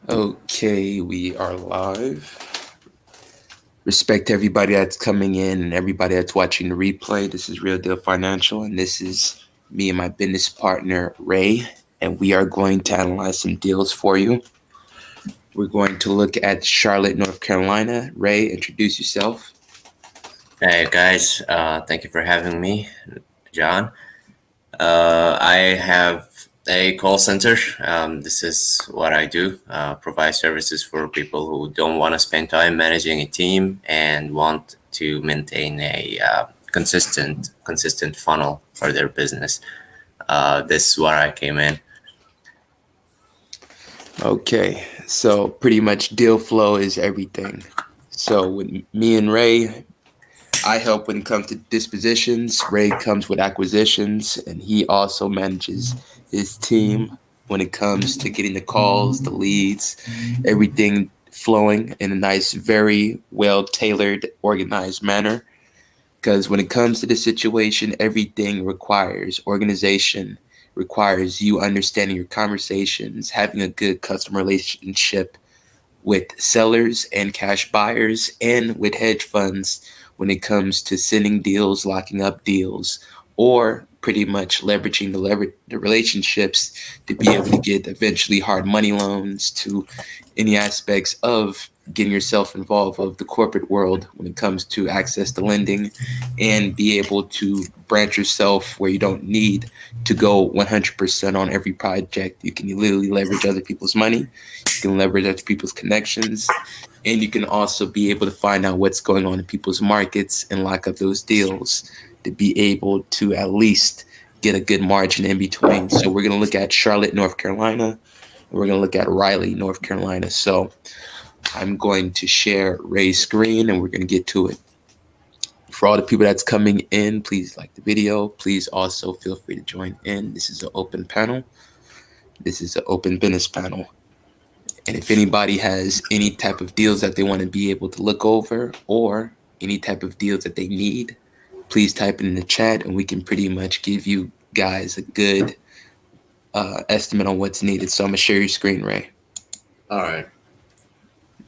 Okay, we are live. Respect to everybody that's coming in and everybody that's watching the replay. This is Real Deal Financial, and this is me and my business partner, Ray, and we are going to analyze some deals for you. We're going to look at Charlotte, North Carolina. Ray, introduce yourself. Hey guys, thank you for having me, John. I have a call center. This is what I do. Provide services for people who don't want to spend time managing a team and want to maintain a consistent funnel for their business. This is where I came in. Okay, so pretty much deal flow is everything. So with me and Ray, I help when it comes to dispositions. Ray comes with acquisitions, and he also manages his team when it comes to getting the calls, the leads, everything flowing in a nice, very well tailored, organized manner. Because when it comes to the situation, everything requires organization, requires you understanding your conversations, having a good customer relationship with sellers and cash buyers and with hedge funds when it comes to sending deals, locking up deals, or pretty much leveraging the relationships to be able to get eventually hard money loans to any aspects of getting yourself involved of the corporate world when it comes to access to lending and be able to branch yourself where you don't need to go 100% on every project. You can literally leverage other people's money, you can leverage other people's connections, and you can also be able to find out what's going on in people's markets and lock up those deals to be able to at least get a good margin in between. So we're going to look at Charlotte, North Carolina, and we're going to look at Raleigh, North Carolina. So I'm going to share Ray's screen and we're going to get to it. For all the people that's coming in, please like the video. Please also feel free to join in. This is an open panel. This is an open business panel. And if anybody has any type of deals that they want to be able to look over or any type of deals that they need, please type it in the chat and we can pretty much give you guys a good estimate on what's needed. So I'm going to share your screen, Ray. All right.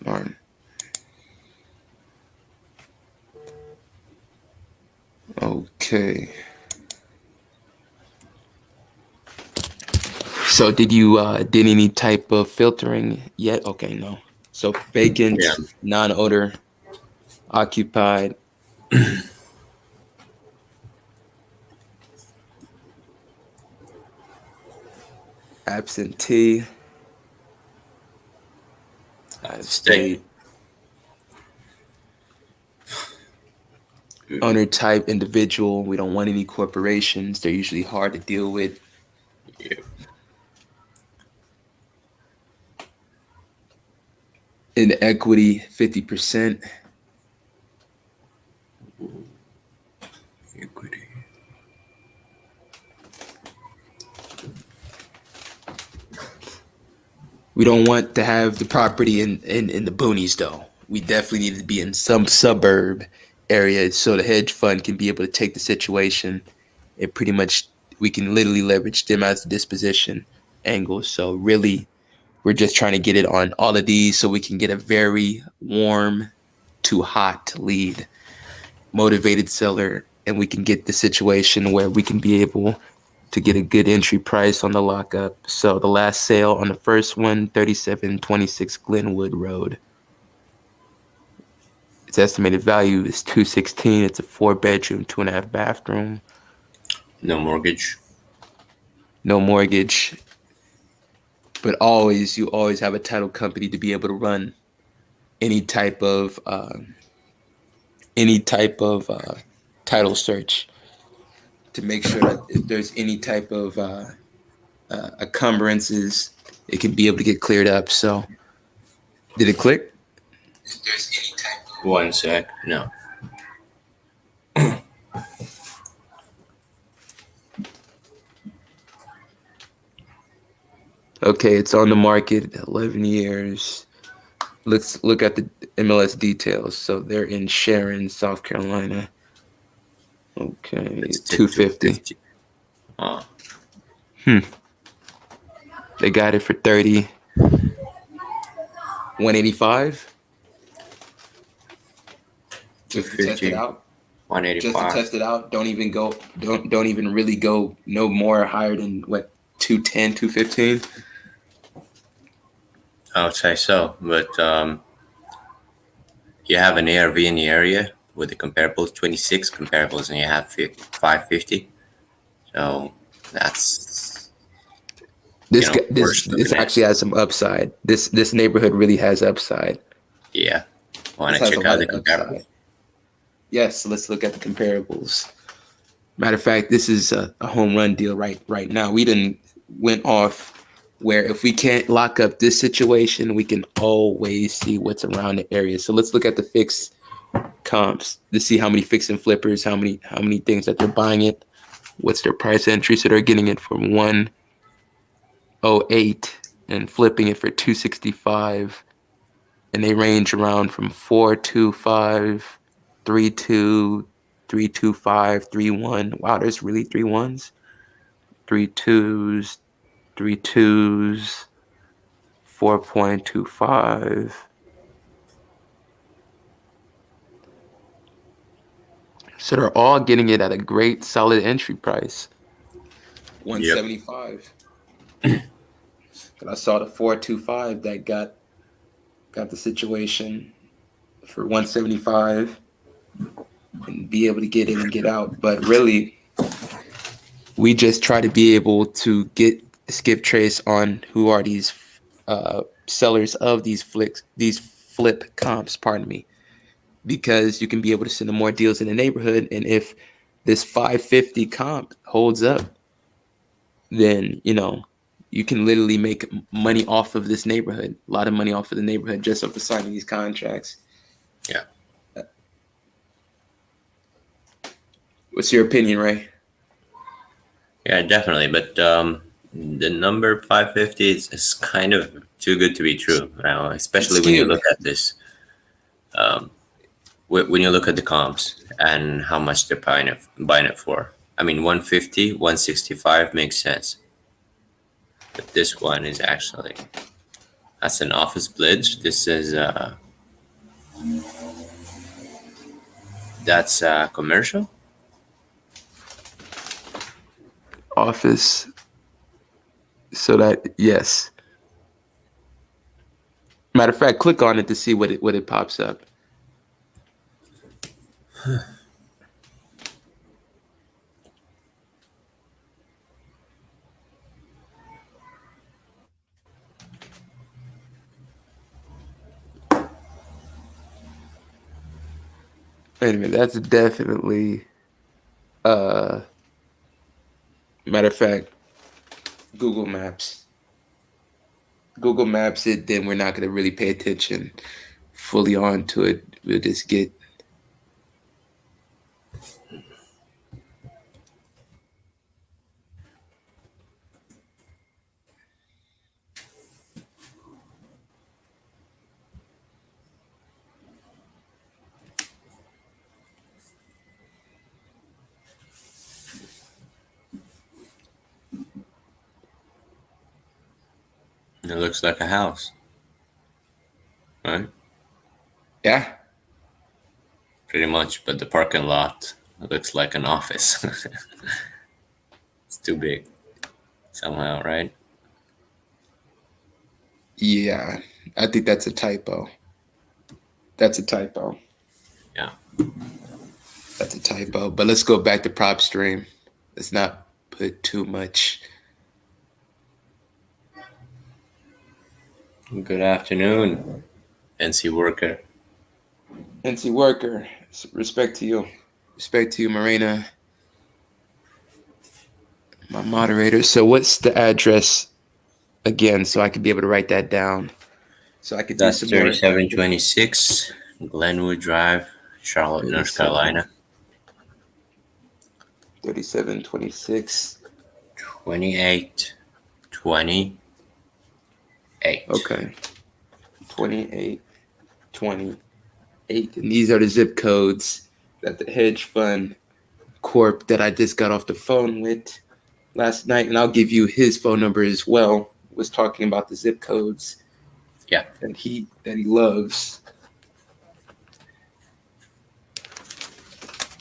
Martin. Okay. So did you did any type of filtering yet? Okay, no. So vacant, Yeah. non-odor, occupied, absentee, out of Stay. state, owner type individual. We don't want any corporations. They're usually hard to deal with. Yeah. In equity, 50%. Equity. We don't want to have the property in the boonies though. We definitely need to be in some suburb area so the hedge fund can be able to take the situation and pretty much we can literally leverage them as a disposition angle. So really we're just trying to get it on all of these so we can get a very warm to hot lead, motivated seller, and we can get the situation where we can be able to get a good entry price on the lockup. So the last sale on the first one, 3726 Glenwood Road. Its estimated value is 216. It's a 4-bedroom, 2.5 bathroom. No mortgage. No mortgage. But always, you always have a title company to be able to run any type of title search to make sure that if there's any type of encumbrances, it can be able to get cleared up. So, did it click? If there's any type of 1 sec. No. Okay, it's on the market 11 years. Let's look at the MLS details. So they're in Sharon, South Carolina. Okay, It's 250. Oh. They got it for 30. 185. Just to test it 250, out. Just to 185. test it out. Don't even go. Don't even really go no more higher than what 210, 215. I would say so, but you have an ARV in the area with the comparables, 26 comparables, and you have 550. So that's This worse looking at. actually has some upside. This neighborhood really has upside. Yeah, want This to has a check lot out the of comparables? upside. Yes, let's look at the comparables. Matter of fact, this is a home run deal right now. We didn't went off where if we can't lock up this situation, we can always see what's around the area. So let's look at the fixed comps to see how many fix and flippers, how many things that they're buying it, what's their price entry. So they're getting it for 108 and flipping it for 265, and they range around from 425, 32, 325, 31. Wow, there's really three ones, three twos, three twos, 4.25. So they're all getting it at a great solid entry price. Yep. 175. And I saw the 425 that got the situation for 175 and be able to get in and get out. But really, we just try to be able to get skip trace on who are these sellers of these flip comps, pardon me, because you can be able to send them more deals in the neighborhood. And if this 550 comp holds up, then you can literally make money off of this neighborhood, a lot of money off of the neighborhood just off of signing these contracts. Yeah. What's your opinion, Ray? Yeah, definitely. But the number 550 is kind of too good to be true now, especially when you look at this. When you look at the comps and how much they're buying it for. I mean, 150, 165 makes sense. But this one is actually, that's an office bridge. This is, that's commercial. Office. So that, yes. Matter of fact, click on it to see what it pops up. Wait a minute, that's definitely matter of fact, Google Maps. Google Maps it, then we're not gonna really pay attention fully onto it. We'll just get It looks like a house, right? yeah. Pretty much, but the parking lot looks like an office. It's too big somehow, right? Yeah, I think that's a typo. That's a typo. Yeah. That's a typo. But let's go back to prop stream. Let's not put too much. Good afternoon, NC worker. NC worker. Respect to you. Respect to you, Marina. My moderator. So what's the address again so I can be able to write that down? So I could do That's some more. 3726 Glenwood Drive, Charlotte, North Carolina. 3726. 2828. Okay. 2828. And these are the zip codes that the hedge fund corp that I just got off the phone with last night. And I'll give you his phone number as well. Was talking about the zip codes. Yeah. that he loves.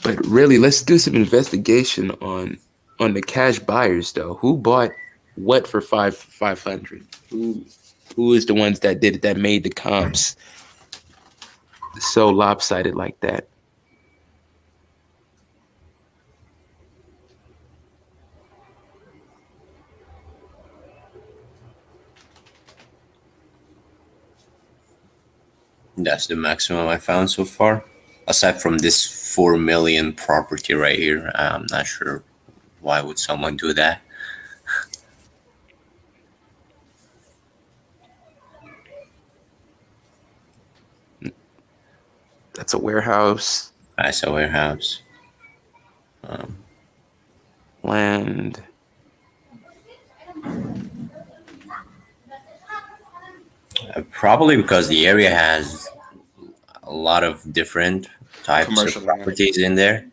But really, let's do some investigation on the cash buyers though. Who bought what for 500? Who is the ones that did it, that made the comps so lopsided like that? That's the maximum I found so far. Aside from this 4 million property right here, I'm not sure why would someone do that. That's a warehouse, That's a warehouse. land. Probably because the area has a lot of different types Commercial of land. properties in there,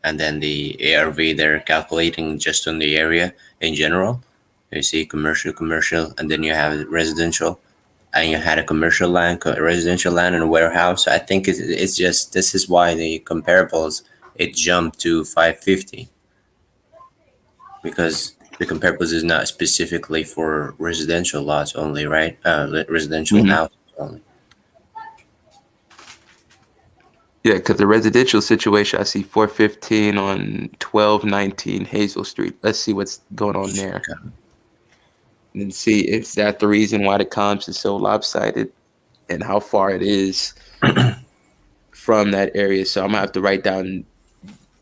and then the ARV they're calculating just on the area in general. You see commercial, and then you have residential, and you had a commercial land, residential land, and a warehouse. I think it's just this is why the comparables it jumped to 550 because the comparables is not specifically for residential lots only, right? Residential Mhm. houses only. Yeah, because the residential situation, I see 415 on 1219 Hazel Street. Let's see what's going on there and see if that's the reason why the comps is so lopsided and how far it is from that area. So I'm gonna have to write down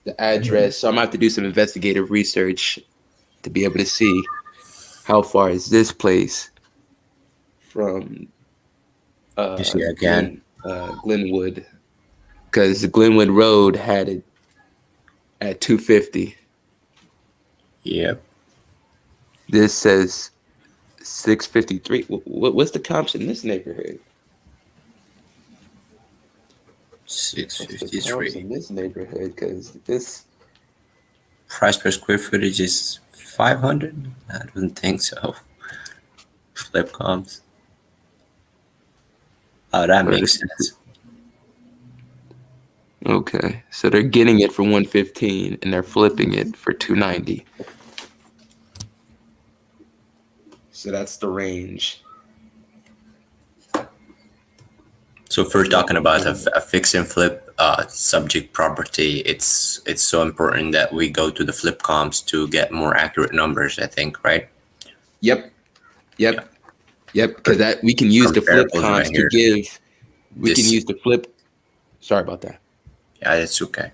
the address. So I'm gonna have to do some investigative research to be able to see how far is this place from You see again. Glenwood, because the Glenwood Road had it at 250. Yep. This says 653. What's the comps in this neighborhood? Six What's fifty the comps three. in this neighborhood? Because this, Price per square footage is 500. I don't think so. Flip comps. Oh, that but makes sense. okay, so they're getting it for 115 and they're flipping it for 290. So that's the range. So if we're talking about a fix and flip subject property, it's so important that we go to the flip comps to get more accurate numbers. I think, right? Yep, yep, yep. Because that we can use the flip Comparables comps right to here. give. We can This, use the flip. Sorry about that. yeah, it's okay.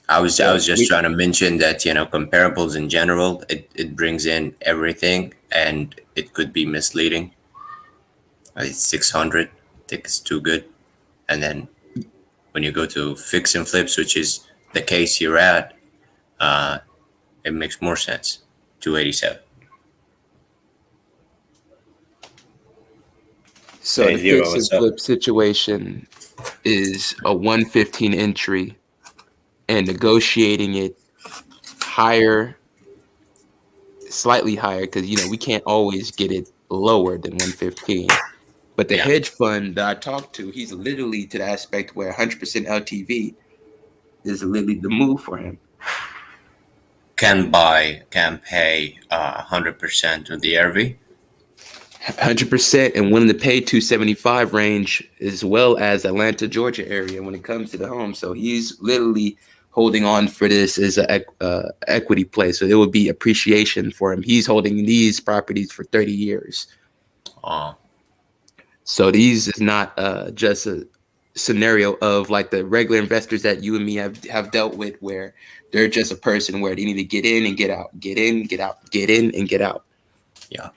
I was So just trying to mention that comparables in general it brings in everything and it could be misleading. It's 600. I think it's too good. And then when you go to fix and flips, which is the case you're at, it makes more sense. 287. So Hey, the Zero, fix and what's up? flip situation is a 115 entry and negotiating it higher, slightly higher, because we can't always get it lower than 115. But the Yeah. hedge fund that I talked to, he's literally to the aspect where 100% LTV is literally the move for him. Can pay 100% of the RV. 100% and willing to pay 275 range, as well as Atlanta, Georgia area when it comes to the home. So he's literally holding on for this as a equity play. So there would be appreciation for him. He's holding these properties for 30 years. So these is not just a scenario of like the regular investors that you and me have dealt with, where they're just a person where they need to get in and get out, get in, get out, get in and get out. Yeah,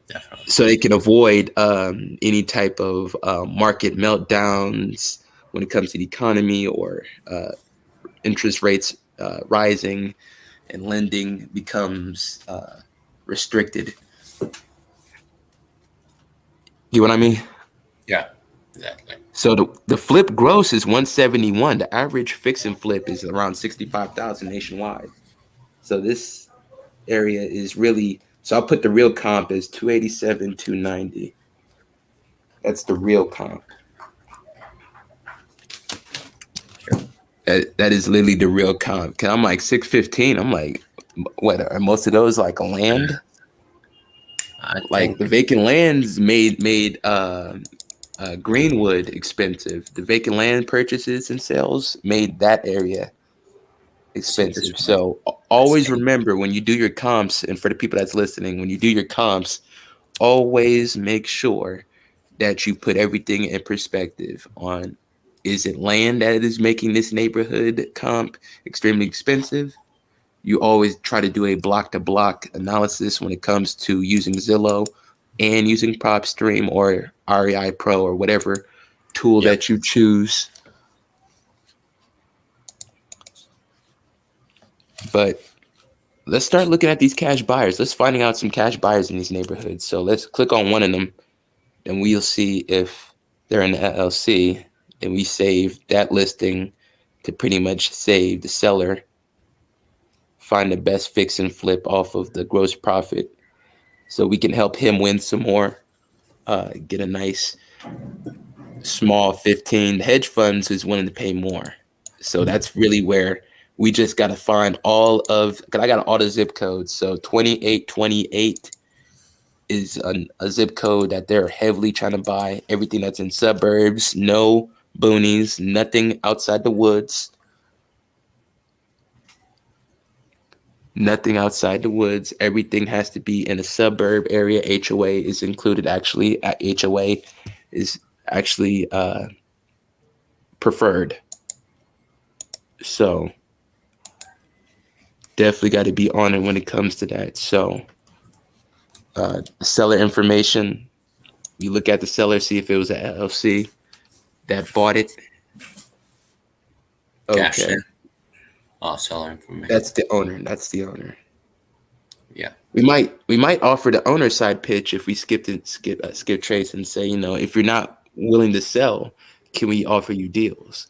definitely. So they can avoid any type of market meltdowns when it comes to the economy or interest rates rising and lending becomes restricted. You know what I mean? Yeah, exactly. So the flip gross is 171. The average fix and flip is around 65,000 nationwide. So this area is really, so I'll put the real comp as 287, 290. That's the real comp. That is literally the real comp. Cause I'm like 615. I'm like, what are most of those like land? I Like think the vacant lands made Greenwood expensive. The vacant land purchases and sales made that area see this expensive. one. So I always think remember when you do your comps, and for the people that's listening, when you do your comps, always make sure that you put everything in perspective on, is it land that is making this neighborhood comp extremely expensive? You always try to do a block to block analysis when it comes to using Zillow and using PropStream or REI Pro or whatever tool yep. that you choose. But let's start looking at these cash buyers. Let's finding out some cash buyers in these neighborhoods. So let's click on one of them and we'll see if they're in the LLC. And we save that listing to pretty much save the seller, find the best fix and flip off of the gross profit so we can help him win some more, get a nice small 15. The hedge funds is willing to pay more. So that's really where we just got to find all of, because I got all the zip codes. So 2828 is a zip code that they're heavily trying to buy. Everything that's in suburbs, no boonies, nothing outside the woods. Nothing outside the woods. Everything has to be in a suburb area. HOA is included. Actually, HOA is actually preferred. So definitely got to be on it when it comes to that. So seller information. You look at the seller, see if it was an LLC that bought it. Okay. Oh, seller information. That's the owner. That's the owner. Yeah. We might offer the owner side pitch if we skip Trace and say, if you're not willing to sell, can we offer you deals?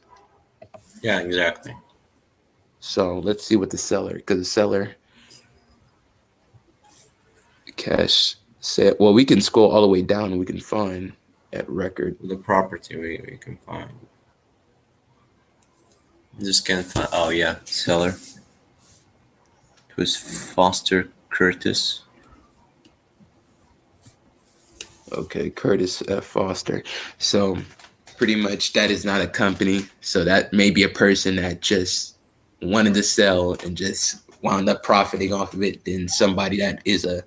Yeah, exactly. So let's see what the seller, because the seller cash said, well, we can scroll all the way down and we can find at record. The property we can find. Just can't find. Oh yeah, seller. It was Foster Curtis. Okay, Curtis F. Foster. So pretty much that is not a company. So that may be a person that just wanted to sell and just wound up profiting off of it. Then somebody that is a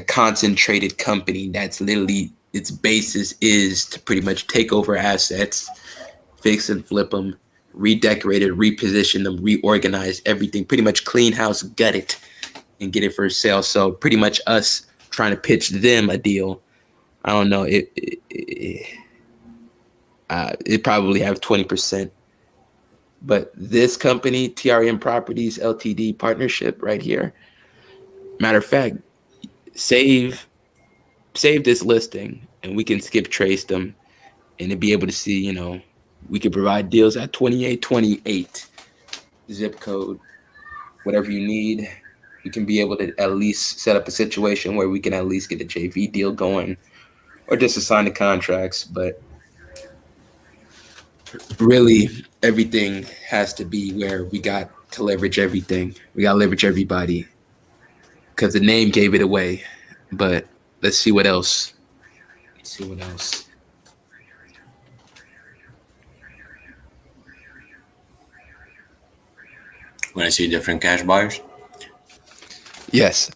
concentrated company that's literally its basis is to pretty much take over assets, fix and flip them, redecorate it, reposition them, reorganize everything, pretty much clean house, gut it, and get it for sale. So pretty much us trying to pitch them a deal. I don't know. It probably have 20%. But this company, TRM Properties Ltd partnership right here, matter of fact, save this listing and we can skip trace them and to be able to see, we can provide deals at 2828 zip code, whatever you need. We can be able to at least set up a situation where we can at least get a JV deal going or just assign the contracts. But really, everything has to be where we got to leverage everything. We got to leverage everybody because the name gave it away. But let's see what else. When I see different cash buyers. Yes.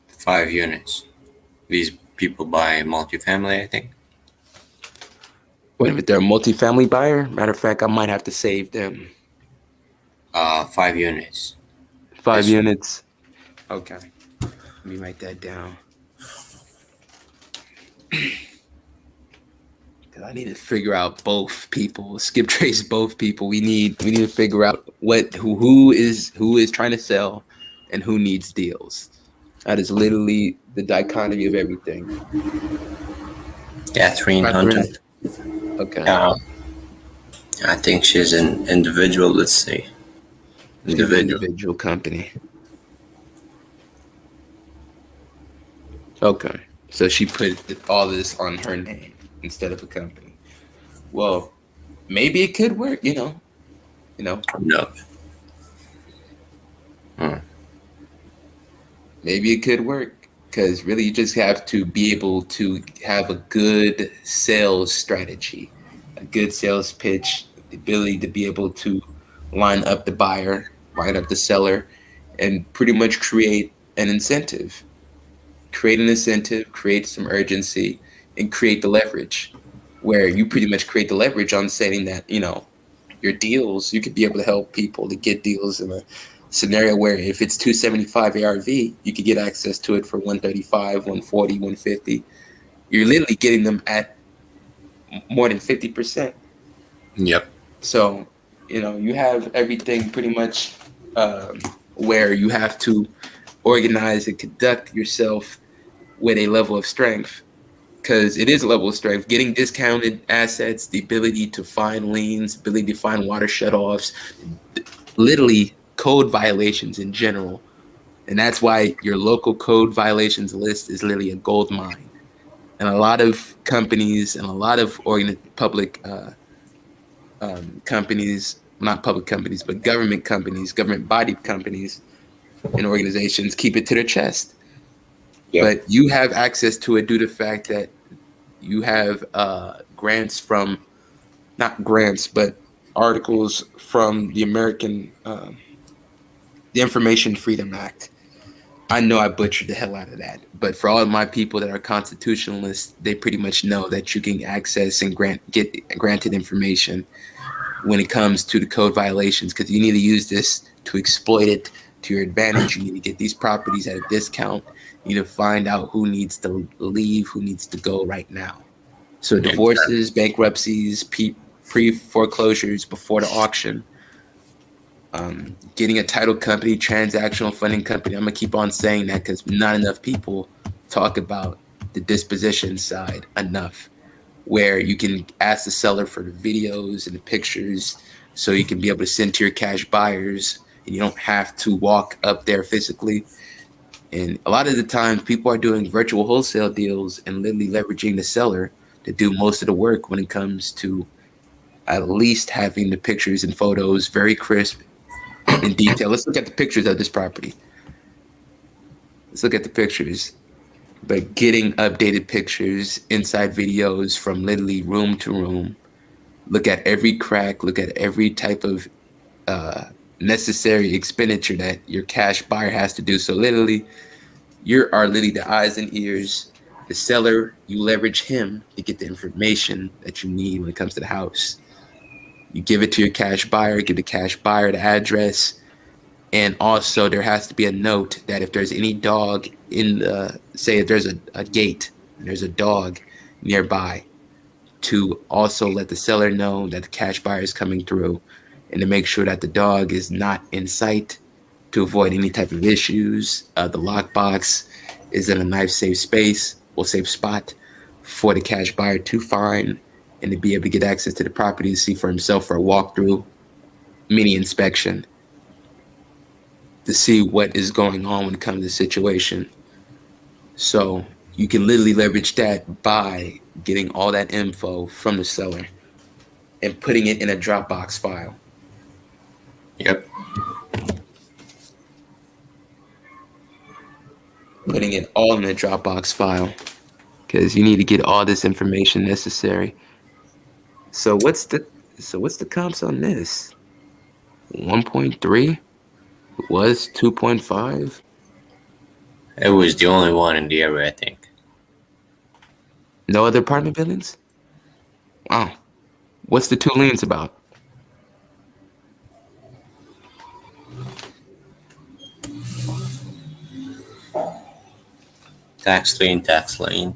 Five units. These people buy multifamily, I think. Wait a minute, they're a multifamily buyer? Matter of fact, I might have to save them. 5 units. 5 units. Okay. Let me write that down. Because I need to figure out both people. Skip trace both people. We need to figure out who is trying to sell and who needs deals. That is literally the dichotomy of everything. Catherine Hunter. Okay. I think she's an individual, let's say. to the Individual. individual company. Okay. So she put all this on her name instead of a company. Well, maybe it could work, you know, No. Hmm. maybe it could work because really you just have to be able to have a good sales strategy, a good sales pitch, the ability to be able to line up the buyer, line up the seller, and pretty much create an incentive. Create an incentive, create some urgency, and create the leverage where you pretty much create the leverage on saying that, your deals, you could be able to help people to get deals in a scenario where if it's 275 ARV, you could get access to it for 135, 140, 150. You're literally getting them at more than 50%. Yep. So, you have everything pretty much where you have to organize and conduct yourself with a level of strength because it is a level of strength. Getting discounted assets, the ability to find liens, ability to find water shutoffs, literally code violations in general. And that's why your local code violations list is literally a gold mine. And a lot of companies and a lot of public companies, not public companies, but government companies, government bodied companies and organizations keep it to their chest. Yep. But you have access to it due to the fact that you have grants from, not grants, but articles from the the Information Freedom Act. I know I butchered the hell out of that, but for all of my people that are constitutionalists, they pretty much know that you can access and get granted information when it comes to the code violations because you need to use this to exploit it to your advantage. You need to get these properties at a discount. You need to find out who needs to leave, who needs to go right now. So Exactly. divorces, bankruptcies, pre-foreclosures before the auction, getting a title company, transactional funding company. I'm gonna keep on saying that because not enough people talk about the disposition side enough, where you can ask the seller for the videos and the pictures, so you can be able to send to your cash buyers, and you don't have to walk up there physically. And a lot of the times, people are doing virtual wholesale deals and literally leveraging the seller to do most of the work when it comes to at least having the pictures and photos very crisp in detail. Let's look at the pictures of this property. Let's look at the pictures. But getting updated pictures, inside videos from literally room to room. Look at every crack, look at every type of necessary expenditure that your cash buyer has to do. So literally, you are literally the eyes and ears. The seller, you leverage him to get the information that you need when it comes to the house. You give it to your cash buyer, give the cash buyer the address. And also, there has to be a note that if there's any dog in say if there's a gate and there's a dog nearby, to also let the seller know that the cash buyer is coming through and to make sure that the dog is not in sight to avoid any type of issues. The lockbox is in a knife safe space or safe spot for the cash buyer to find and to be able to get access to the property to see for himself for a walkthrough, mini inspection, to see what is going on when it comes to the situation. So you can literally leverage that by getting all that info from the seller and putting it in a Dropbox file. Yep. Putting it all in a Dropbox file because you need to get all this information necessary. So what's the comps on this? 1.3 was 2.5. It was the only one in the area, I think. No other apartment buildings? Wow. What's the two liens about? Tax lien, tax lien.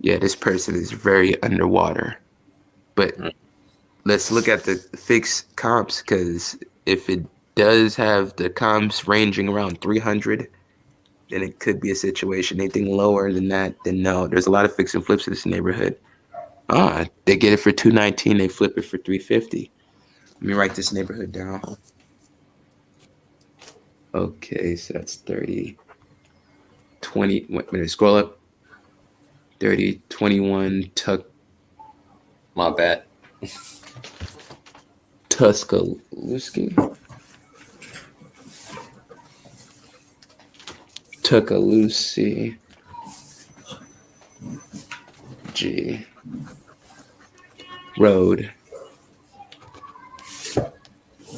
Yeah, this person is very underwater. But let's look at the fixed comps, because if it does have the comps ranging around 300, then it could be a situation. Anything lower than that, then no. There's a lot of fix and flips in this neighborhood. They get it for 219, they flip it for 350. Let me write this neighborhood down. Okay, so that's 30, 20. Wait a minute, scroll up. 30, 21, My bad. Tuscaloosa. Tuscaloosa G Road,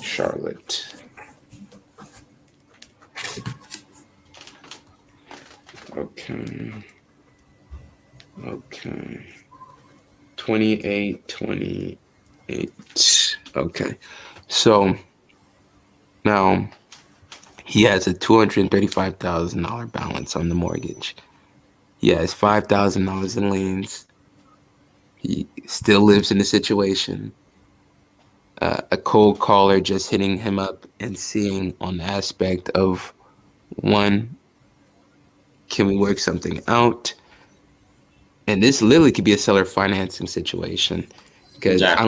Charlotte. Okay. 28. Okay. So now he has a $235,000 balance on the mortgage. He has $5,000 in liens. He still lives in the situation. A cold caller just hitting him up and seeing on the aspect of, one, can we work something out? And this literally could be a seller financing situation, because Exactly.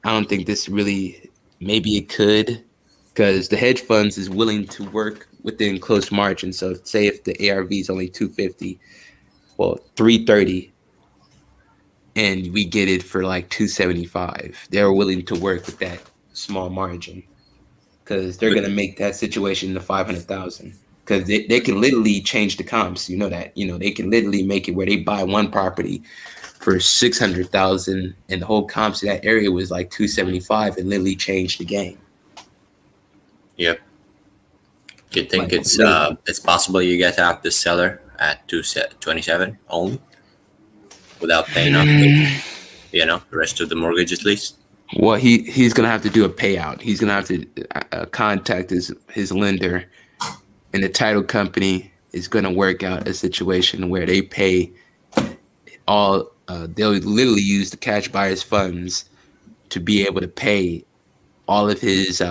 I don't think this really, maybe it could, because the hedge funds is willing to work within close margins. So say if the ARV is only 250, well, 330, and we get it for like 275, they're willing to work with that small margin, because they're gonna make that situation to 500,000. Because they can literally change the comps. You know that. They can literally make it where they buy one property for 600,000, and the whole comps in that area was like 275, and literally change the game. Yep. Do you think Like, it's possible you get out the seller at 227 only without paying off the rest of the mortgage at least? well, he's gonna have to do a payout. He's gonna have to contact his lender, and the title company is gonna work out a situation where they pay all. They'll literally use the cash buyer's funds to be able to pay all of his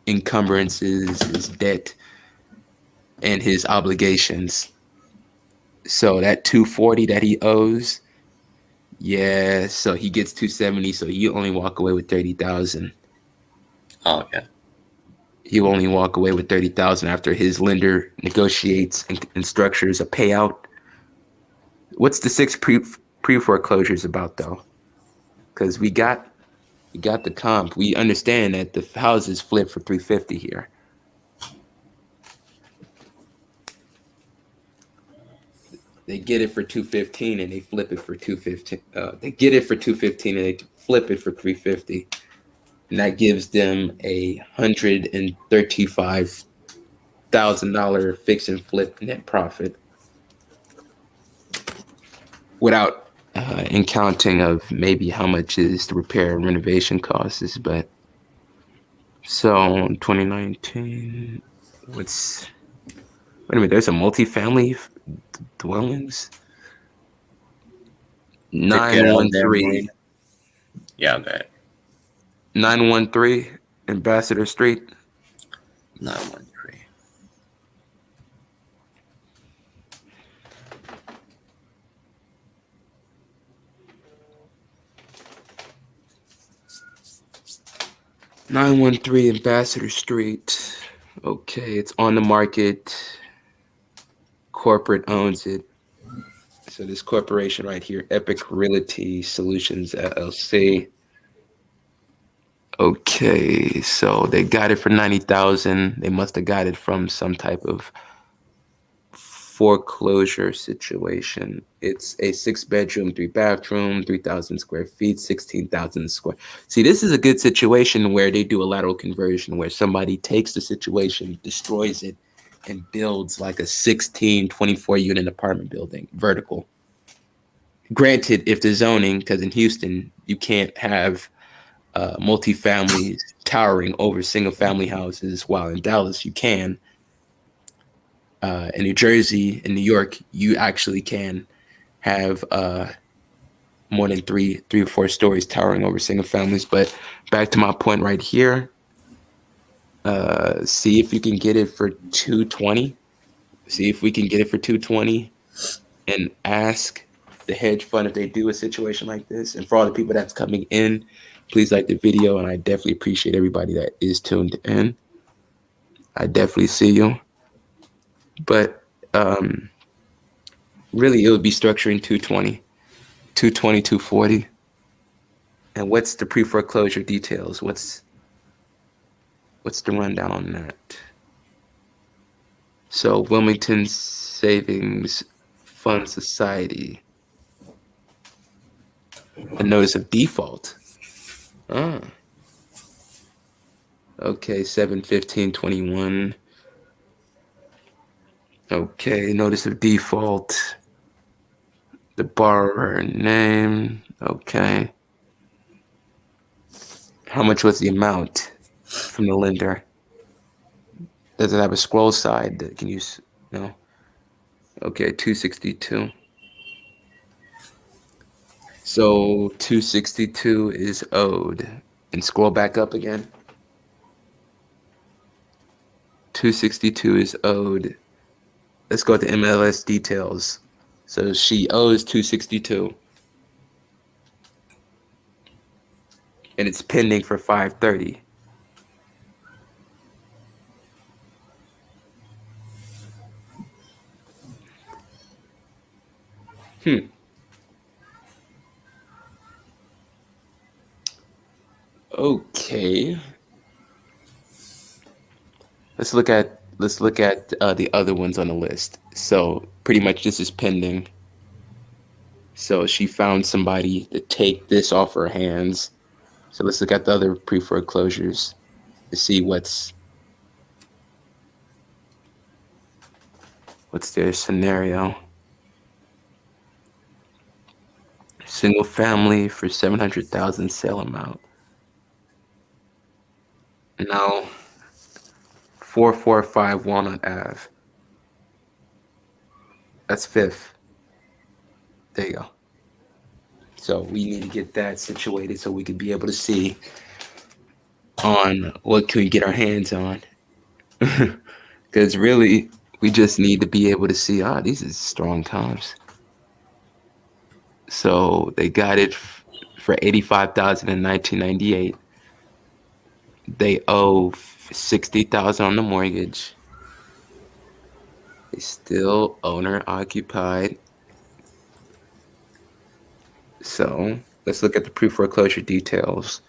encumbrances, his debt, and his obligations. So that 240 that he owes, yeah. So he gets 270. So you only walk away with 30,000. Oh yeah. He'll only walk away with 30,000 after his lender negotiates and structures a payout. What's the 6 pre foreclosures about though? Because we got the comp. We understand that the houses flip for 350 here. They get it for 215 and they flip it for 215. They get it for 215 and they flip it for 350, and that gives them $135,000 fix and flip net profit, without in counting of maybe how much is the repair and renovation costs. But so 2019, wait a minute, there's a multifamily dwellings. 913. Yeah, okay. 913 Ambassador Street. 913. Ambassador Street. Okay, it's on the market. Corporate owns it. So this corporation right here, Epic Realty Solutions LLC. Okay, so they got it for 90,000. They must have got it from some type of foreclosure situation. It's a 6-bedroom, 3-bathroom, 3,000 square feet, 16,000 square. See, this is a good situation where they do a lateral conversion, where somebody takes the situation, destroys it, and builds like a 16, 24 unit apartment building, vertical. Granted, if the zoning, because in Houston, you can't have multifamilies towering over single family houses, while in Dallas, you can. In New Jersey, in New York, you actually can have more than three or four stories towering over single families. But back to my point right here. See if you can get it for 220. See if we can get it for 220, and ask the hedge fund if they do a situation like this. And for all the people that's coming in, please like the video, and I definitely appreciate everybody that is tuned in. I definitely see you. But really, it would be structuring 220, 220, 240. And what's the pre-foreclosure details? What's the rundown on that? So Wilmington Savings Fund Society. A notice of default. Ah. Okay, 7/15/21. Okay, notice of default. The borrower name. Okay. How much was the amount from the lender? Does it have a scroll side that can use? No. Okay, 262. So 262 is owed. And scroll back up again. 262 is owed. Let's go to MLS details. So she owes 262. And it's pending for 530. Okay. Let's look at the other ones on the list. So pretty much this is pending. So she found somebody to take this off her hands. So let's look at the other pre-foreclosures to see what's their scenario. Single family for 700,000 sale amount. Now 445 Walnut Ave. That's Fifth. There you go. So we need to get that situated so we could be able to see on what can we get our hands on. Because really, we just need to be able to see, these are strong comps. So they got it for $85,000 in 1998. They owe $60,000 on the mortgage. They still owner occupied. So let's look at the pre-foreclosure details.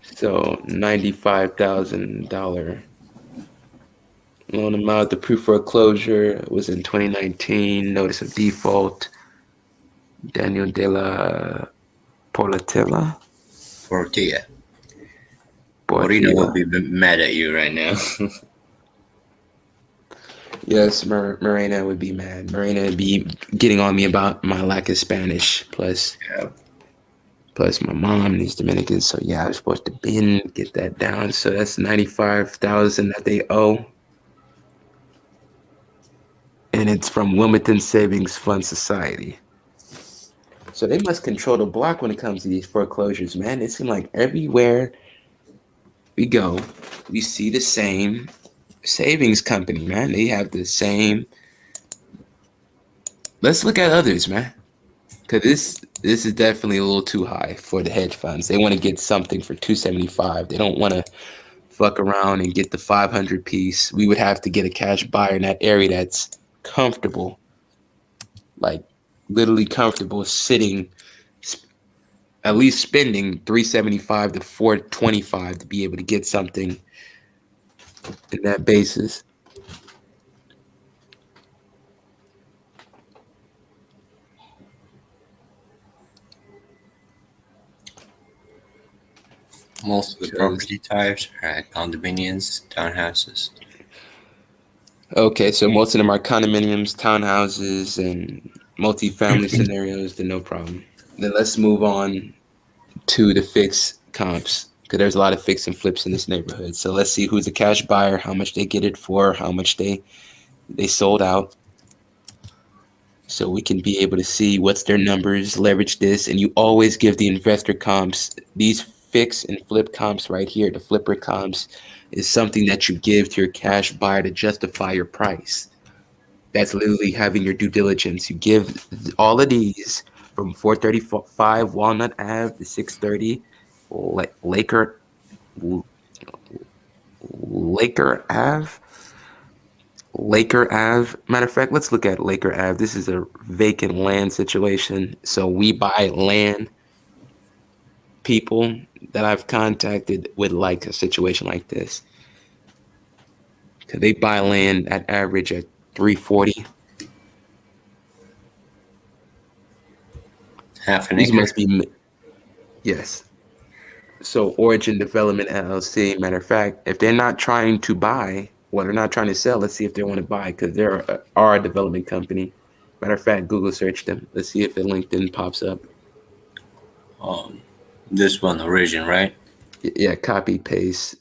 So $95,000 loan amount. The pre-foreclosure was in 2019. Notice of default. Daniel de la Portilla. Moreno will be mad at you right now. Yes, Morena would be mad. Morena would be getting on me about my lack of Spanish. Plus my mom is Dominican, so I was supposed to get that down. So that's $95,000 that they owe, and it's from Wilmington Savings Fund Society. So they must control the block when it comes to these foreclosures, man. It seems like everywhere we go, we see the same savings company, man. They have the same. Let's look at others, man, because this is definitely a little too high for the hedge funds. They want to get something for 275. They don't want to fuck around and get the 500 piece. We would have to get a cash buyer in that area that's comfortable, like literally comfortable sitting, at least spending 375 to 425 to be able to get something in that basis. Most of the property types are condominiums, townhouses. Okay, so most of them are condominiums, townhouses, and multifamily scenarios. Then no problem. Then let's move on to the fixed comps, because there's a lot of fix and flips in this neighborhood. So let's see who's a cash buyer, how much they get it for, how much they They sold out. So we can be able to see what's their numbers, leverage this, and you always give the investor comps. These fix and flip comps right here, the flipper comps, is something that you give to your cash buyer to justify your price. That's literally having your due diligence. You give all of these from 435 Walnut Ave to 630 Laker Laker Ave. Laker Ave. Matter of fact, let's look at Laker Ave. This is a vacant land situation. So we buy land. People that I've contacted with like a situation like this, they buy land at average at 340. Half an These acre. must be yes. So Origin Development LLC. Matter of fact, if they're not trying to buy, well, they're not trying to sell. Let's see if they want to buy because are a development company. Matter of fact, Google search them. Let's see if the LinkedIn pops up. This one, Origin, right? Yeah, copy paste.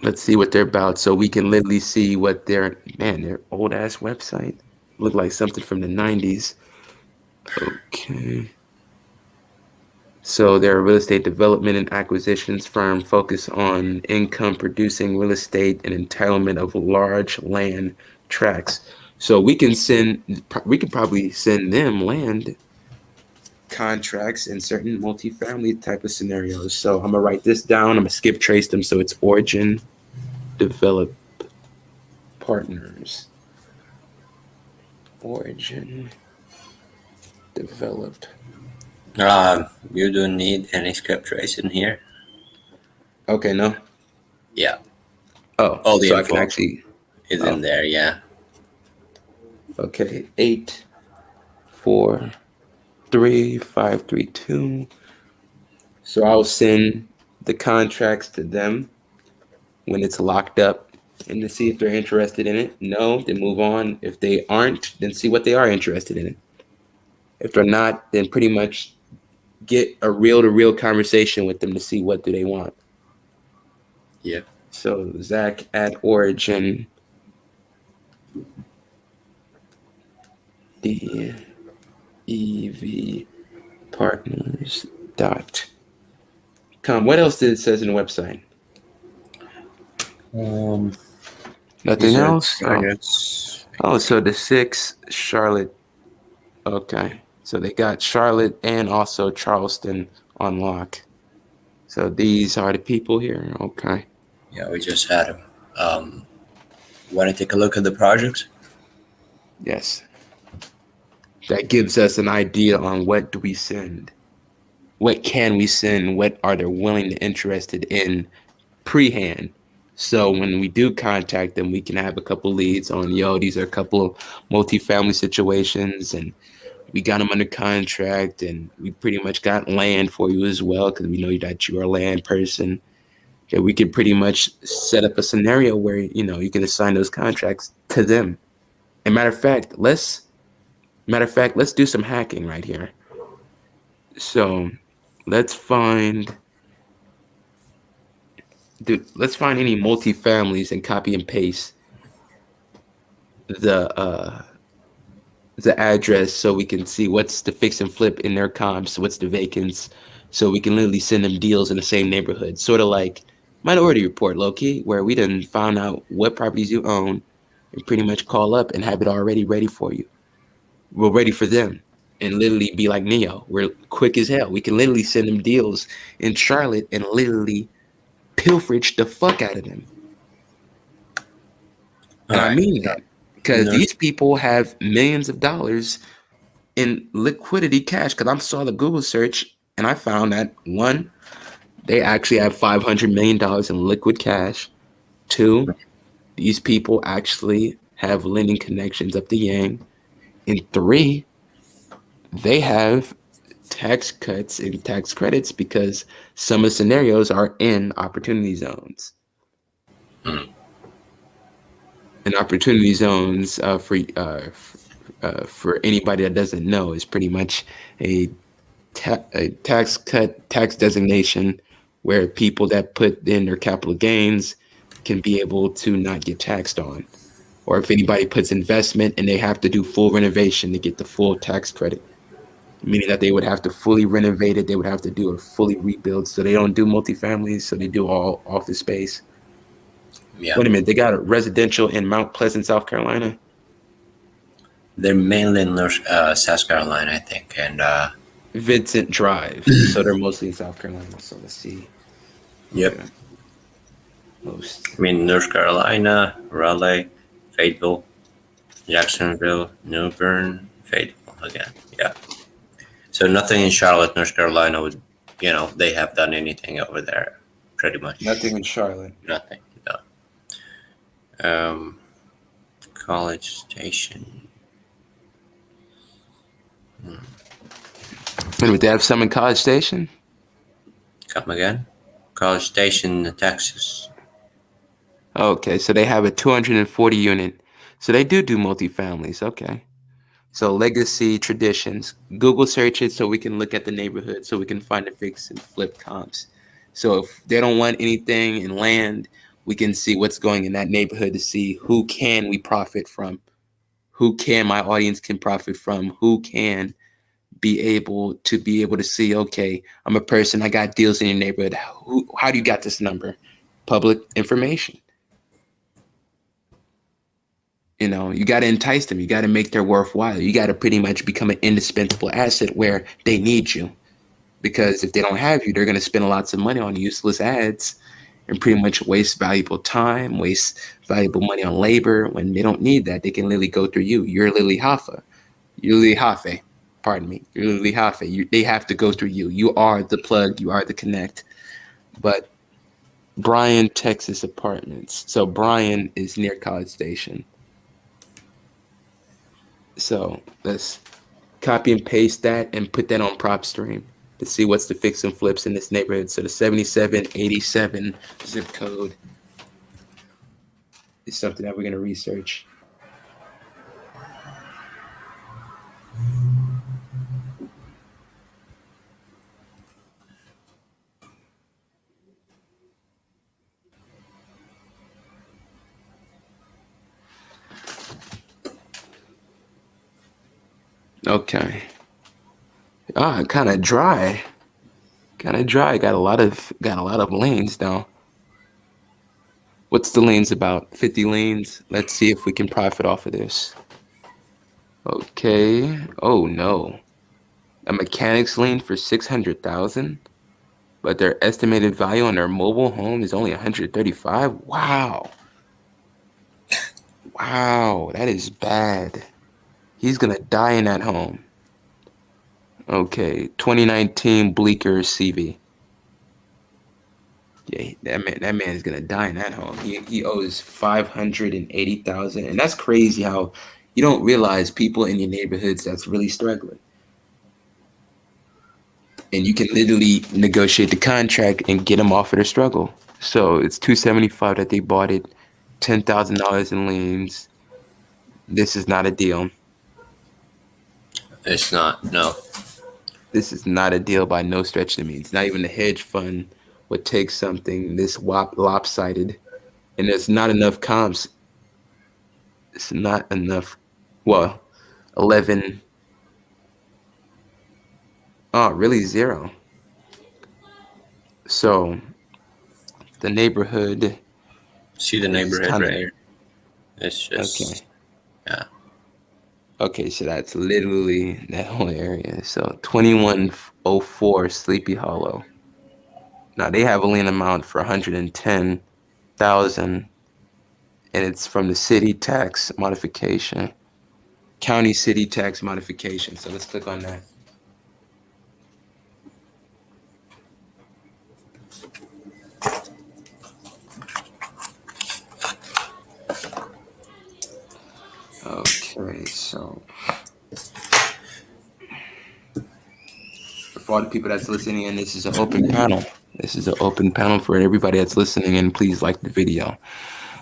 Let's see what they're about, so we can literally see what their old ass website look like something from the 90s. Okay. So they're a real estate development and acquisitions firm focused on income producing real estate and entitlement of large land tracts. So we can probably send them land contracts in certain multifamily type of scenarios. So I'm gonna write this down. I'm gonna skip trace them. So it's Origin Develop Partners. Origin Developed. You don't need any skip trace in here. Okay, no. Yeah. Oh, All the so info I can actually. is in there. Yeah. Okay, 8, 4, 3, 5, 3, 2. So I'll send the contracts to them when it's locked up and to see if they're interested in it. No, then move on. If they aren't, then see what they are interested in. If they're not, then pretty much get a real-to-real conversation with them to see what do they want. Yeah. So Zach at Origin DEV partners.com. What else did it says in the website? Nothing else? Oh, so the 6 Charlotte. Okay. So they got Charlotte and also Charleston on lock. So these are the people here. Okay. Yeah, we just had them. Want to take a look at the projects? Yes. That gives us an idea on what do we send. What can we send? What are they willing and interested in pre-hand? So when we do contact them, we can have a couple leads on, these are a couple of multifamily situations and we got them under contract and we pretty much got land for you as well because we know that you're a land person. Okay, we can pretty much set up a scenario where, you can assign those contracts to them. And matter of fact, let's do some hacking right here. So let's find any multifamilies and copy and paste the address so we can see what's the fix and flip in their comps, what's the vacants, so we can literally send them deals in the same neighborhood. Sort of like Minority Report, low-key, where we done found out what properties you own and pretty much call up and have it already ready for you. We're ready for them and literally be like Neo. We're quick as hell. We can literally send them deals in Charlotte and literally pilferage the fuck out of them. And I mean that because these people have millions of dollars in liquidity cash. Because I saw the Google search and I found that 1, they actually have $500 million in liquid cash. 2, these people actually have lending connections up the yang. And 3, they have tax cuts and tax credits because some of the scenarios are in opportunity zones. And opportunity zones for anybody that doesn't know is pretty much a tax cut, tax designation where people that put in their capital gains can be able to not get taxed on. Or if anybody puts investment and they have to do full renovation to get the full tax credit, meaning that they would have to fully renovate it, they would have to do a fully rebuild. So they don't do multifamilies, so they do all office space. Yeah, Wait a minute, they got a residential in Mount Pleasant, South Carolina? they're mainly in South Carolina, I think, and Vincent Drive. So they're mostly in South Carolina. So let's see. yep. Yeah, most. I mean, North Carolina, Raleigh, Fayetteville, Jacksonville, New Bern, Fayetteville again. Yeah. So nothing in Charlotte, North Carolina would, they have done anything over there. Pretty much Nothing in Charlotte. nothing. No. College Station. Would they have some in College Station? Come again? College Station, Texas. Okay, so they have a 240 unit. So they do multifamilies. Okay. So legacy traditions. Google search it so we can look at the neighborhood so we can find the fix and flip comps. So if they don't want anything in land, we can see what's going in that neighborhood to see who can we profit from, who can my audience can profit from, who can be able to see, okay, I'm a person, I got deals in your neighborhood. How do you got this number? Public information. You got to entice them. You got to make their worthwhile. You got to pretty much become an indispensable asset where they need you. Because if they don't have you, they're going to spend lots of money on useless ads and pretty much waste valuable time, waste valuable money on labor when they don't need that. They can literally go through you. You're Lily Hoffa. You're Lily Hoffe. Pardon me. You're Lily Hoffe. They have to go through you. You are the plug. You are the connect. But Bryan, Texas apartments. So Bryan is near College Station. So let's copy and paste that and put that on PropStream to see what's the fix and flips in this neighborhood. So the 7787 zip code is something that we're going to research. Okay. Kind of dry. Got a lot of lanes now. What's the lanes about? 50 lanes. Let's see if we can profit off of this. Okay. Oh no. A mechanics lane for 600,000, but their estimated value on their mobile home is only 135. Wow. Wow, that is bad. He's gonna die in that home. Okay, 2019 Bleecker CV. Yeah, that man is gonna die in that home. He owes 580,000, and that's crazy. How you don't realize people in your neighborhoods that's really struggling, and you can literally negotiate the contract and get them off of their struggle. So it's 275 that they bought it, $10,000 in liens. This is not a deal. It's not. No. This is not a deal by no stretch of the means. Not even the hedge fund would take something this lopsided, and there's not enough comps. It's not enough. Well, 11. Oh, really? 0. So the neighborhood. See the neighborhood right here. It's just Okay. Yeah. Okay, so that's literally that whole area. So 2104 Sleepy Hollow. Now they have a lien amount for 110,000, and it's from the city tax modification, county city tax modification. So let's click on that. Okay, so for all the people that's listening in, this is an open panel. This is an open panel for everybody that's listening in. Please like the video.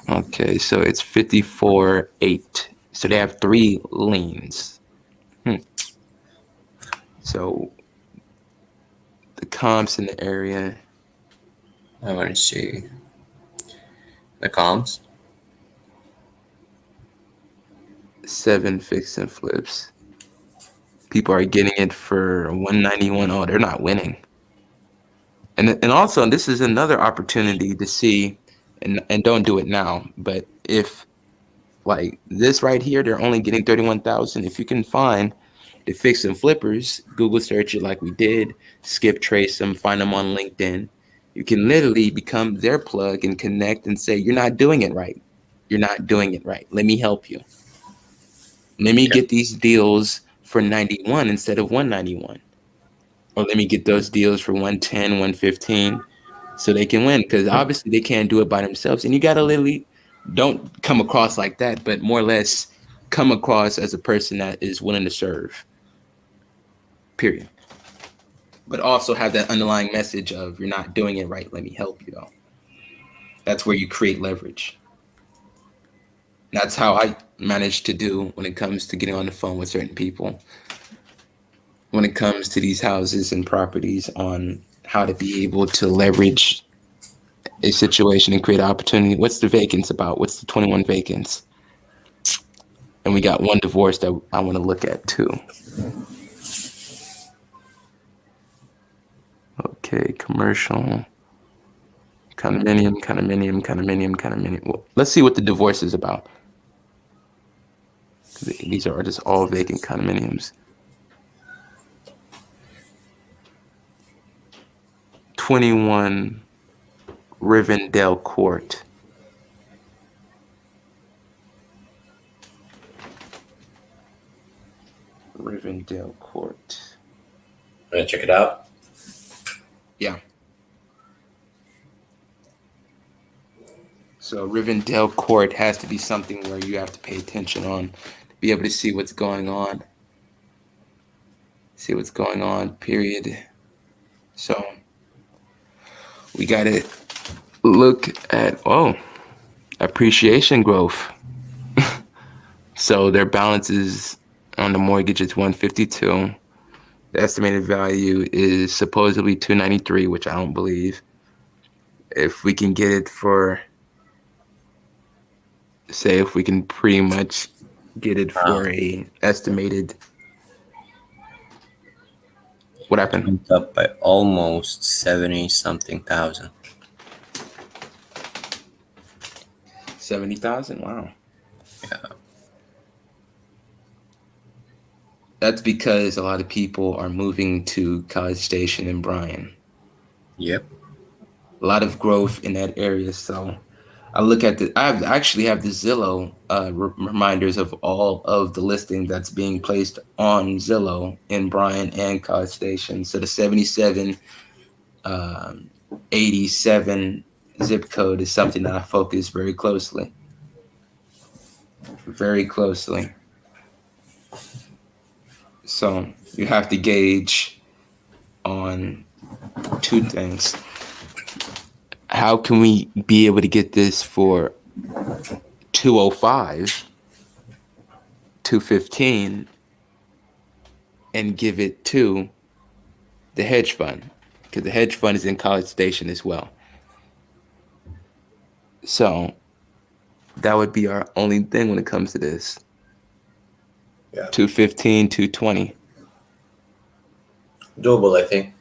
Okay, so it's 54-8. So they have 3 liens. So the comps in the area, I want to see the comps. 7 fix and flips. People are getting it for 191. Oh, they're not winning. And also, this is another opportunity to see, and don't do it now, but if like this right here, they're only getting 31,000. If you can find the fix and flippers, Google search it like we did, skip trace them, find them on LinkedIn. You can literally become their plug and connect and say, you're not doing it right. You're not doing it right. Let me help you. Let me get these deals for 91 instead of 191. Or let me get those deals for 110, 115 so they can win. Because obviously they can't do it by themselves. And you got to literally don't come across like that, but more or less come across as a person that is willing to serve. Period. But also have that underlying message of you're not doing it right. Let me help you though. That's where you create leverage. That's how I manage to do when it comes to getting on the phone with certain people. When it comes to these houses and properties on how to be able to leverage a situation and create opportunity. What's the vacants about? What's the 21 vacants? And we got one divorce that I want to look at too. Okay, commercial, condominium. Well, let's see what the divorce is about. These are just all vacant condominiums. 21 Rivendell Court. Rivendell Court. Want to check it out? Yeah. So Rivendell Court has to be something where you have to pay attention on to be able to see what's going on. See what's going on, period. So we got to look at, appreciation growth. So their balances on the mortgage is 152. The estimated value is supposedly 293, which I don't believe. If we can get it for, say, if we can pretty much get it for a estimated, what happened? Went up by almost 70-something thousand. 70,000? Wow. Yeah. That's because a lot of people are moving to College Station and Bryan. Yep. A lot of growth in that area. So I look at I actually have the Zillow reminders of all of the listings that's being placed on Zillow in Bryan and College Station. So the 7787 zip code is something that I focus very closely. Very closely. So you have to gauge on two things. How can we be able to get this for 205, 215, and give it to the hedge fund? Because the hedge fund is in College Station as well. So that would be our only thing when it comes to this. Yeah. 215, 220. Doable, I think.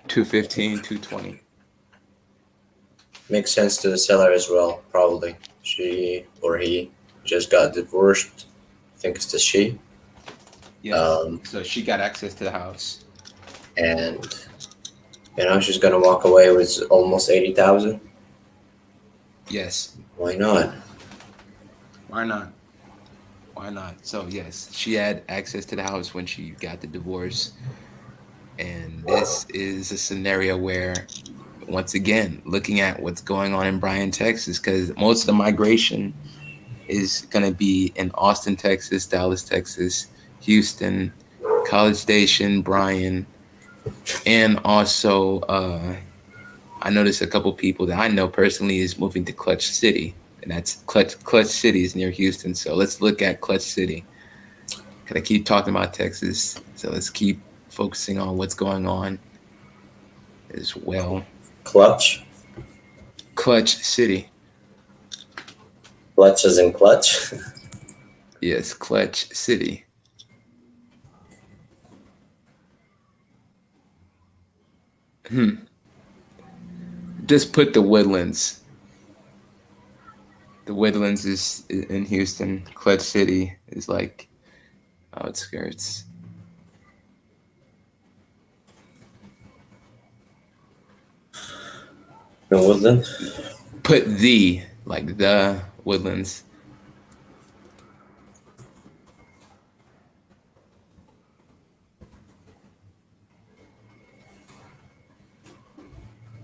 215, 220. Makes sense to the seller as well, probably. She or he just got divorced. I think it's the she. Yeah. So she got access to the house. And, she's going to walk away with almost 80,000. Yes. Why not? Why not? Why not? So yes, she had access to the house when she got the divorce. And this is a scenario where, once again, looking at what's going on in Bryan, Texas, because most of the migration is going to be in Austin, Texas, Dallas, Texas, Houston, College Station, Bryan, and also I noticed a couple people that I know personally is moving to Clutch City, and that's Clutch City is near Houston. So let's look at Clutch City. Because I keep talking about Texas, so let's keep focusing on what's going on as well. Clutch? Clutch City. Clutch as in clutch. Yes, Clutch City. Just put the Woodlands. The Woodlands is in Houston. Clutch City is like outskirts. In Woodland. Put the Woodlands.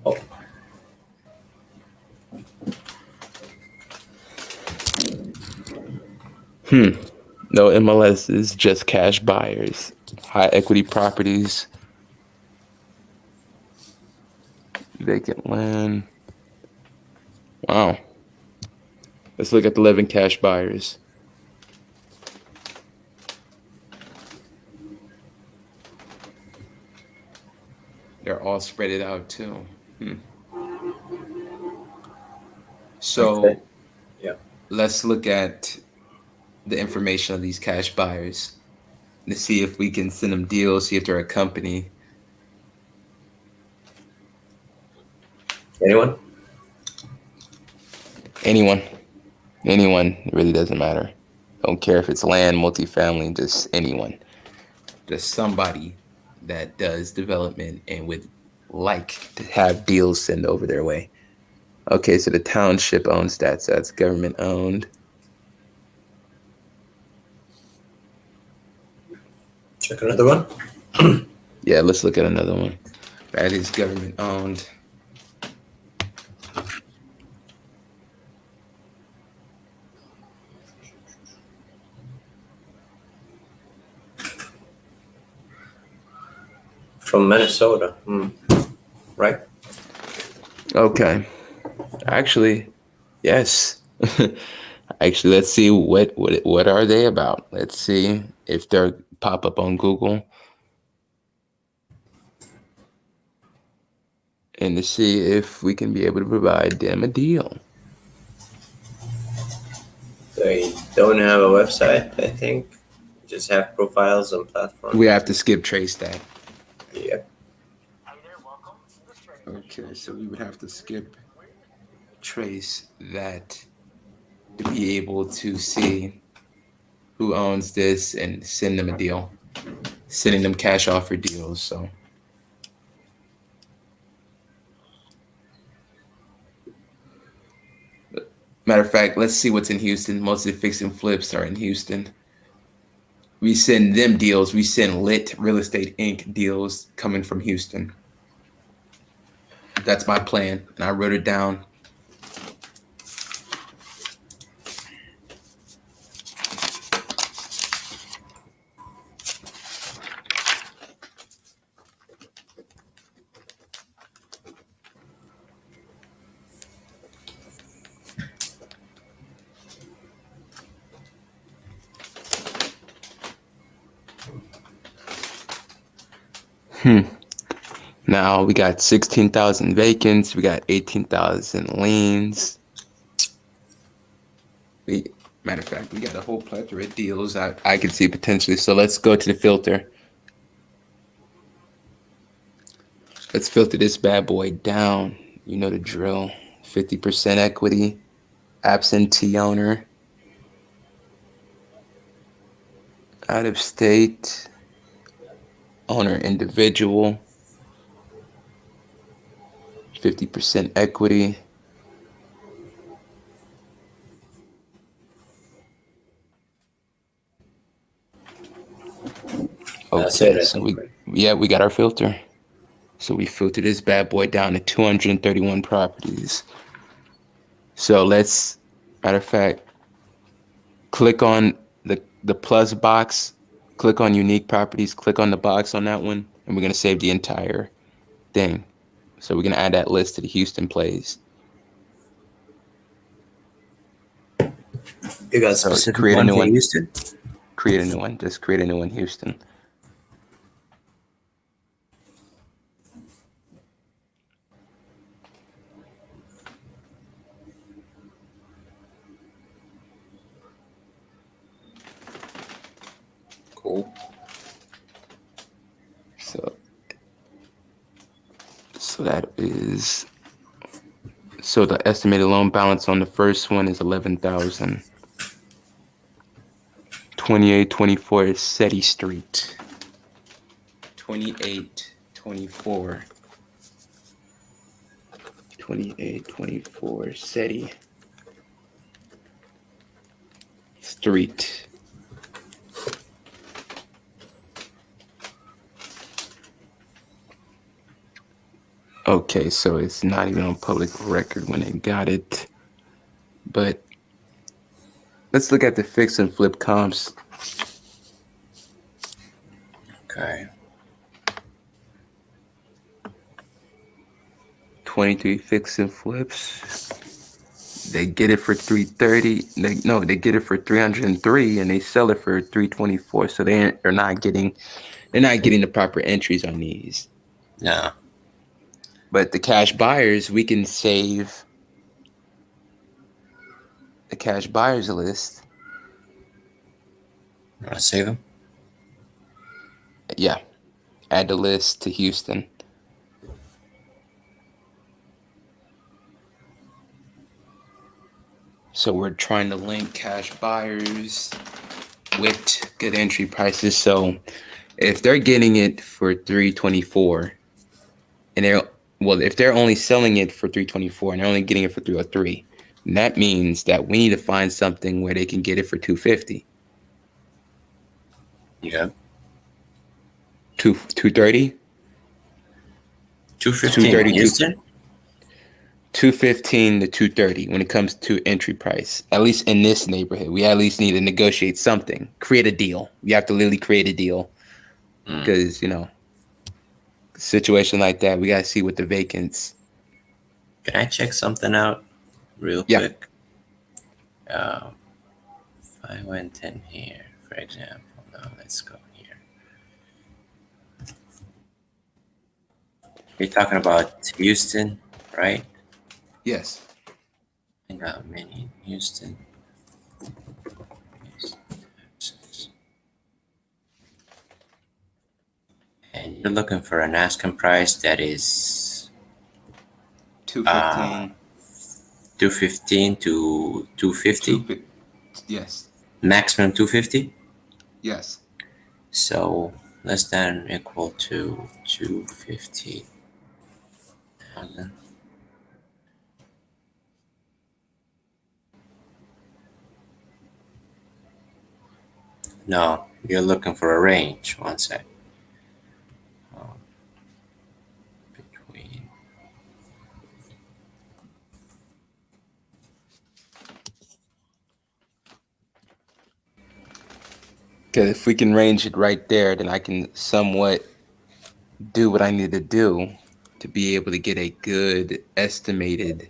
Oh. No MLS is just cash buyers. High equity properties. Vacant land. Wow. Let's look at the living cash buyers. They're all spread it out too. So Okay. Yeah. let's look at the information of these cash buyers to see if we can send them deals, see if they're a company. Anyone? Anyone. It really doesn't matter. Don't care if it's land, multifamily, just anyone. Just somebody that does development and would like to have deals sent over their way. Okay, so the township owns that, so that's government owned. Check another one. Yeah, let's look at another one. That is government owned. From Minnesota. Right? Okay. Actually, yes. Actually, let's see what are they about. Let's see if they're pop up on Google. And to see if we can be able to provide them a deal. They don't have a website, I think. Just have profiles on platforms. We have to skip trace that. Yep. Okay, so we would have to skip trace that to be able to see who owns this and send them a deal. Sending them cash offer deals. So matter of fact, let's see what's in Houston. Most of the fix and flips are in Houston. We send them deals. We send Lit Real Estate Inc. deals coming from Houston. That's my plan, and I wrote it down. Now we got 16,000 vacants. We got 18,000 liens. Matter of fact, we got a whole plethora of deals I could see potentially. So let's go to the filter. Let's filter this bad boy down. You know the drill. 50% equity, absentee owner, out of state, owner individual, 50% equity. Okay, so we got our filter. So we filtered this bad boy down to 231 properties. So let's, matter of fact, click on the plus box, click on unique properties, click on the box on that one, and we're gonna save the entire thing. So we're gonna add that list to the Houston plays. You got specific create a new one. Houston? Create a new one. Just create a new one, Houston. whole. So that is, so the estimated loan balance on the first one is 11,000. 2824 SETI Street. 2824 SETI Street. Okay, so it's not even on public record when they got it. But let's look at the fix and flip comps. Okay. 23 fix and flips. They get it for 330. They get it for 303 and they sell it for 324. So they're not getting the proper entries on these. No. But the cash buyers, we can save the cash buyers list. You want to save them? Yeah. Add the list to Houston. So we're trying to link cash buyers with good entry prices. So if they're getting it for 324 and if they're only selling it for 324 and they're only getting it for 303, that means that we need to find something where they can get it for 250. Yeah. 230? 215 Houston? 215 to 230 when it comes to entry price. At least in this neighborhood, we at least need to negotiate something, create a deal. You have to literally create a deal because situation like that, we gotta see what the vacants. Can I check something out real Yeah. quick? If I went in here, for example, now let's go here. You're talking about Houston, right? Yes. I got many in Houston. And you're looking for an asking price that is 215. 215 to 250. Yes. Maximum 250. Yes. So less than or equal to 250,000. No, you're looking for a range. One sec. Between. Because if we can range it right there, then I can somewhat do what I need to do to be able to get a good estimated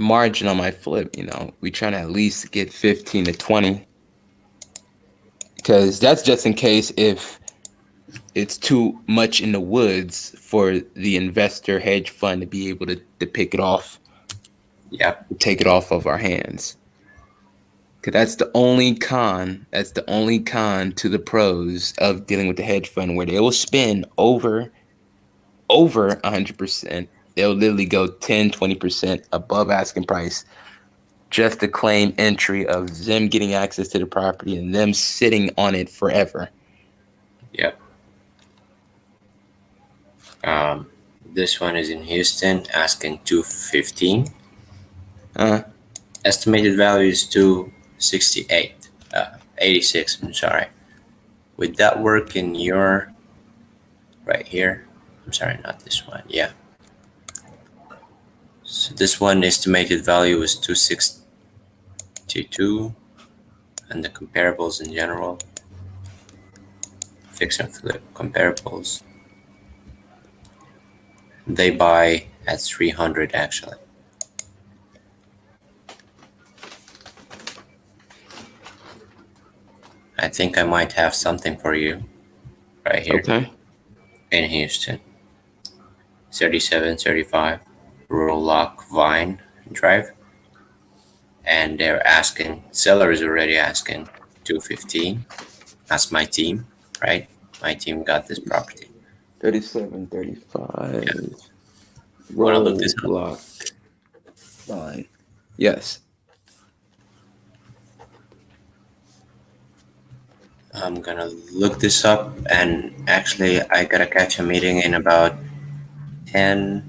margin on my flip. We trying to at least get 15 to 20, because that's just in case if it's too much in the woods for the investor hedge fund to be able to pick it off. Yep. Take it off of our hands. Because that's the only con to the pros of dealing with the hedge fund, where they will spend over 100%. They'll literally go 10, 20% above asking price just to claim entry of them getting access to the property and them sitting on it forever. Yep. This one is in Houston, asking 215. Estimated value is 268. 86. I'm sorry. Would that work in your right here? I'm sorry, not this one. Yeah. So this one estimated value is 262, and the comparables in general. Fix and flip comparables. They buy at 300 actually. I think I might have something for you right here. Okay. In Houston. 3735 Rural Lock Vine Drive. And they're asking, seller is already asking 215. That's my team, right? My team got this property. 37, 35. Yeah. Wanna look Roll this up? block line. Yes. I'm gonna look this up, and actually, I gotta catch a meeting in about 7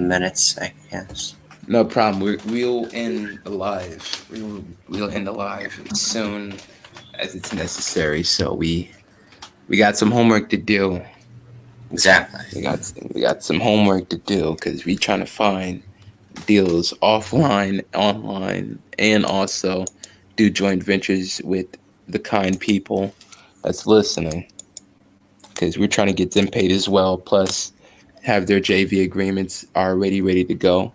minutes, I guess. No problem. We'll end alive. We'll end alive as soon as it's necessary. So we got some homework to do. Exactly. We got some homework to do because we trying to find deals offline, online, and also do joint ventures with the kind people that's listening. Because we're trying to get them paid as well. Plus, have their JV agreements already ready to go.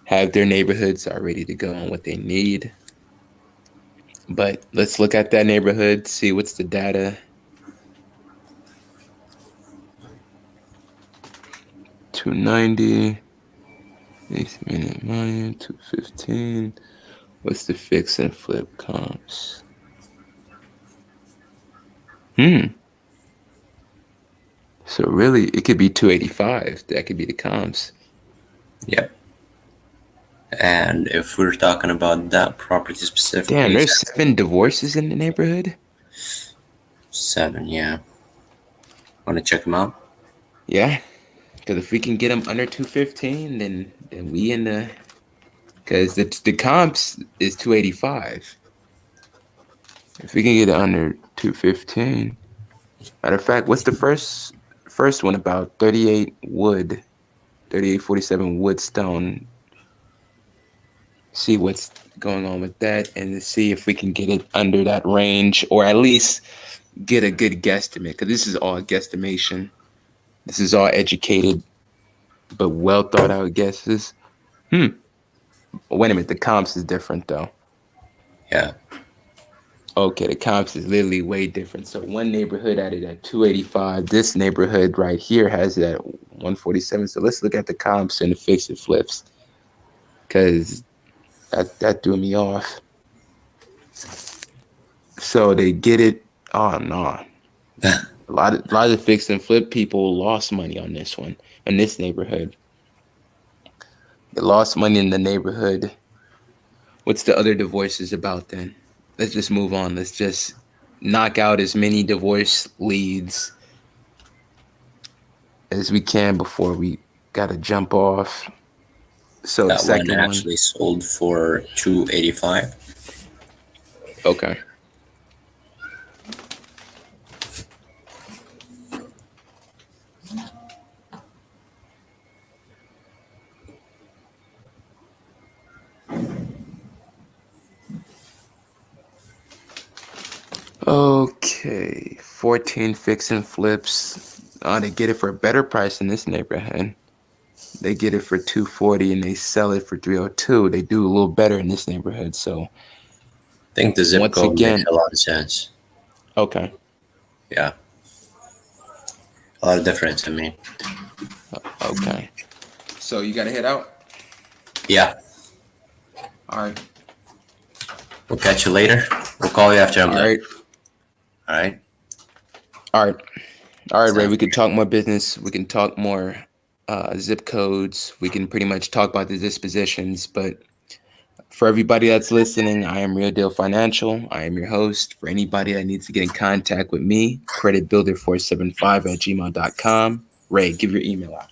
Have their neighborhoods are ready to go on what they need. But let's look at that neighborhood, see what's the data. 290, 8 minute money, 215. What's the fix and flip comps? So really, it could be 285. That could be the comps. Yep. And if we're talking about that property specifically, Damn, there's 7 divorces in the neighborhood. 7, yeah. Want to check them out? Yeah, because if we can get them under 215, then we in the. Because the comps is 285. If we can get it under 215. Matter of fact, what's the first one about? 38 wood, 3847 wood stone. See what's going on with that, and to see if we can get it under that range, or at least get a good guesstimate. Because this is all guesstimation. This is all educated, but well thought out guesses. Wait a minute, the comps is different though. Yeah. Okay, the comps is literally way different. So one neighborhood had it at 285. This neighborhood right here has it at 147. So let's look at the comps and the fix and flips, because that threw me off. So they get it. Oh no, a lot of the fix and flip people lost money on this one, in this neighborhood. They lost money in the neighborhood. What's the other divorces about then? Let's just move on. Let's just knock out as many divorce leads as we can before we gotta jump off. So That the second one one actually sold for 285. Okay. Okay, 14 fix and flips. They get it for a better price in this neighborhood. They get it for 240 and they sell it for 302. They do a little better in this neighborhood. So I think the zip once code again, makes a lot of sense. okay, Yeah. A lot of difference, I mean. okay. So you gotta head out. Yeah. All right. We'll catch you later. We'll call you after I'm All done. right. All right. All right. All right, Ray. Sounds We can talk more business. We can talk more zip codes. We can pretty much talk about the dispositions. But for everybody that's listening, I am Real Deal Financial. I am your host. For anybody that needs to get in contact with me, creditbuilder475@gmail.com. Ray, give your email out.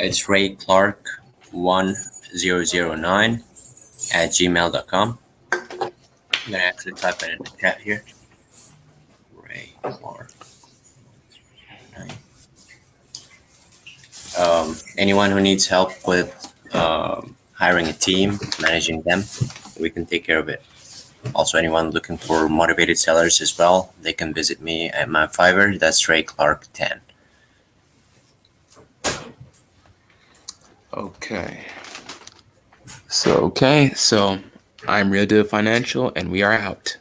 It's Ray Clark 1009 at gmail.com. I'm gonna actually type it in the chat here. Ray Clark. Anyone who needs help with hiring a team, managing them, we can take care of it. Also, anyone looking for motivated sellers as well, they can visit me at my Fiverr. That's Ray Clark 10. Okay. So I'm Real Deal Financial, and we are out.